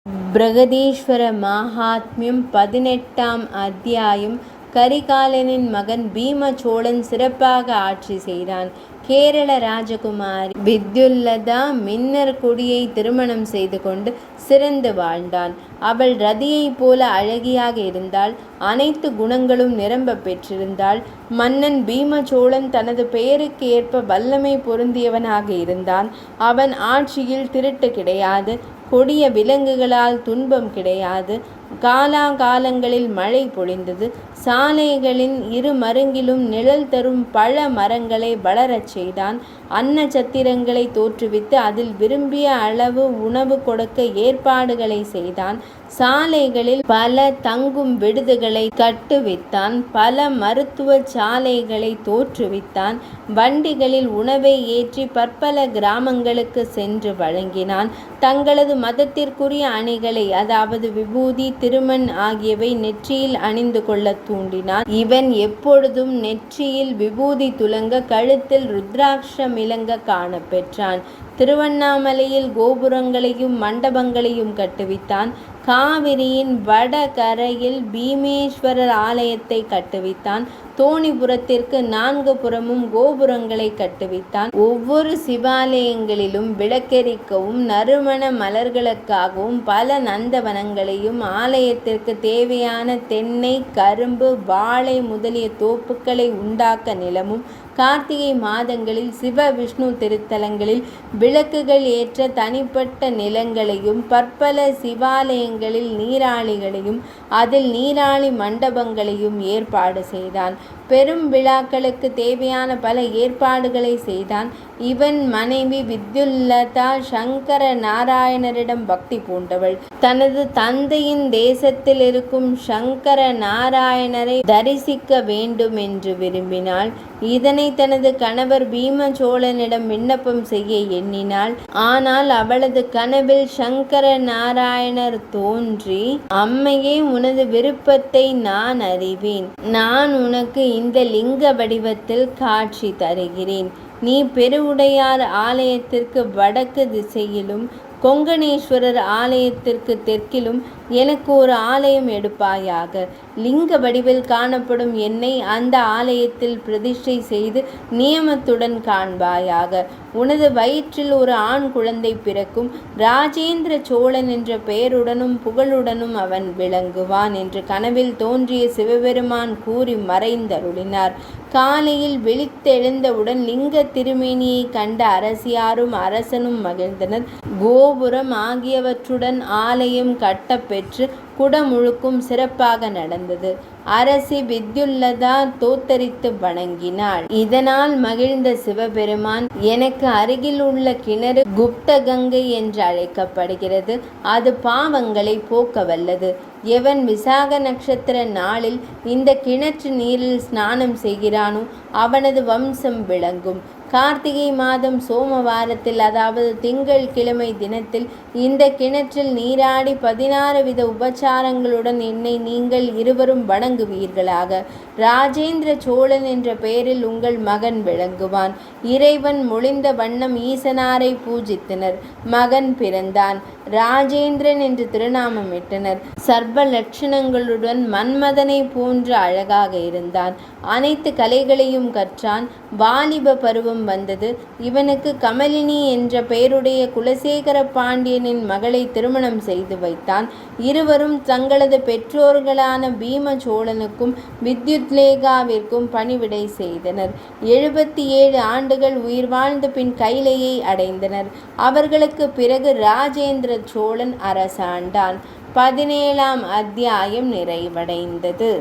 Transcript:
பிரகதீஸ்வர மகாத்மியம் 18ஆம் அத்தியாயம். கரிகாலனின் மகன் பீம சோழன் சிறப்பாக ஆட்சி செய்தான். கேரள ராஜகுமாரி வித்யுல்லதா மின்னர் கொடியை திருமணம் செய்து கொண்டு சிறந்து வாழ்ந்தான். அவள் ரதியைப் போல அழகியாக இருந்தாள். அனைத்து குணங்களும் நிரம்ப பெற்றிருந்தாள். மன்னன் பீமசோழன் தனது பெயருக்கு ஏற்ப வல்லமை பொருந்தியவனாக இருந்தான். அவன் ஆட்சியில் திருட்டு கிடையாது. கொடிய விலங்குகளால் துன்பம் கிடையாது. காலாகாலங்களில் மழை பொழிந்தது. சாலைகளின் இரு மருங்கிலும் நிழல் தரும் பழ மரங்களை வளரச் செய்தான். அன்ன சத்திரங்களை தோற்றுவித்து அதில் விரும்பிய அளவு உணவு கொடுக்க ஏற்பாடுகளை செய்தான். சாலைகளில் பல தங்கும் விடுதிகளை கட்டுவித்தான். பல மருத்துவ சாலைகளை தோற்றுவித்தான். வண்டிகளில் உணவை ஏற்றி பற்பல கிராமங்களுக்கு சென்று வழங்கினான். தங்களது மதத்திற்குரிய அணிகளை, அதாவது விபூதி, திருமண் ஆகியவை நெற்றியில் அணிந்து கொள்ள தூண்டினான். இவன் எப்பொழுதும் நெற்றியில் விபூதி துலங்க, கழுத்தில் ருத்ராட்சம் இலங்க காண பெற்றான். திருவண்ணாமலையில் கோபுரங்களையும் மண்டபங்களையும் கட்டுவித்தான். காவிரியின் வடகரையில் பீமேஸ்வரர் ஆலயத்தை கட்டுவித்தான். தோணிபுரத்திற்கு 4 புறமும் கோபுரங்களை கட்டுவித்தான். ஒவ்வொரு சிவாலயங்களிலும் விளக்கெரிக்கவும் நறுமண மலர்களுக்காகவும் பல நந்தவனங்களையும், ஆலயத்திற்கு தேவையான தென்னை, கரும்பு, வாழை முதலிய தோப்புக்களை உண்டாக்க நிலமும், கார்த்திகை மாதங்களில் சிவ விஷ்ணு திருத்தலங்களில் விளக்குகள் ஏற்ற தனிப்பட்ட நிலங்களையும், பற்பல சிவாலயங்களில் நீராளிகளையும் அதில் நீராளி மண்டபங்களையும் ஏற்பாடு செய்தான். பெரும் விழாக்களுக்கு தேவையான பல ஏற்பாடுகளை செய்தான். இவன் மனைவி வித்யுல்லதா சங்கர நாராயணரிடம் பக்தி பூண்டவள். தனது தந்தையின் தேசத்தில் இருக்கும் சங்கர நாராயணரை தரிசிக்க வேண்டும் என்று விரும்பினாள். இதனை தனது கணவர் பீமசோழனிடம் விண்ணப்பம் செய்ய எண்ணினாள். ஆனால் அவளது கனவில் சங்கர நாராயணர் தோன்றி, அம்மையே, உனது விருப்பத்தை நான் அறிவேன். நான் உனக்கு இந்த லிங்க வடிவத்தில் காட்சி தருகிறேன். நீ பெருவுடையார் ஆலயத்திற்கு வடக்கு திசையிலும், கொங்கணேஸ்வரர் ஆலயத்திற்கு தெற்கிலும் எனக்கு ஒரு ஆலயம் எடுப்பாயாக. லிங்க வடிவில் காணப்படும் என்னை அந்த ஆலயத்தில் பிரதிஷ்டை செய்து நியமத்துடன் காண்பாயாக. உனது வயிற்றில் ஒரு ஆண் குழந்தை பிறக்கும். ராஜேந்திர சோழன் என்ற பெயருடனும் புகழுடனும் அவன் விளங்குவான் என்று கனவில் தோன்றிய சிவபெருமான் கூறி மறைந்தருளினார். காலையில் விழித்தெழுந்தவுடன் லிங்க திருமேனியை கண்ட அரசியாரும் அரசனும் மகிழ்ந்தனர். கோபுரம் ஆகியவற்றுடன் ஆலயம் கட்டப்பெற்று குடமுழுக்கும் சிறப்பாக நடந்தது. அரசி வித்யுல்லதா தோத்தரித்து வணங்கினாள். இதனால் மகிழ்ந்த சிவபெருமான், எனக்கு அருகில் உள்ள கிணறு குப்த கங்கை என்று அழைக்கப்படுகிறது. அது பாவங்களை போக்க வல்லது. எவன் விசாக நட்சத்திர நாளில் இந்த கிணற்று நீரில் ஸ்நானம் செய்கிறானோ அவனது வம்சம் விளங்கும். கார்த்திகை மாதம் சோமவாரத்தில், அதாவது திங்கள் கிழமை தினத்தில் இந்த கிணற்றில் நீராடி 16 வித உபச்சாரங்களுடன் என்னை நீங்கள் இருவரும் வணங்குவீர்களாக. ராஜேந்திர சோழன் என்ற பெயரில் உங்கள் மகன் விளங்குவான். இறைவன் மொழிந்த வண்ணம் ஈசனாரை பூஜித்தனர். மகன் பிறந்தான். ராஜேந்திரன் என்று திருநாமமிட்டனர். சர்வ லட்சணங்களுடன் மன்மதனை போன்று அழகாக இருந்தான். அனைத்து கலைகளையும் கற்றான். வாலிப பருவம் வந்தது. இவனுக்கு கமலினி என்ற பெயருடைய குலசேகர பாண்டியனின் மகளை திருமணம் செய்து வைத்தான். இருவரும் தங்களது பெற்றோர்களான பீம சோழனுக்கும் வித்யுத்லேகாவிற்கும் பணிவிடை செய்தனர். 77 ஆண்டுகள் உயிர் வாழ்ந்த பின் கைலையை அடைந்தனர். அவர்களுக்கு பிறகு ராஜேந்திர சோழன் அரசாண்டான். 17ஆம் அத்தியாயம் நிறைவடைந்தது.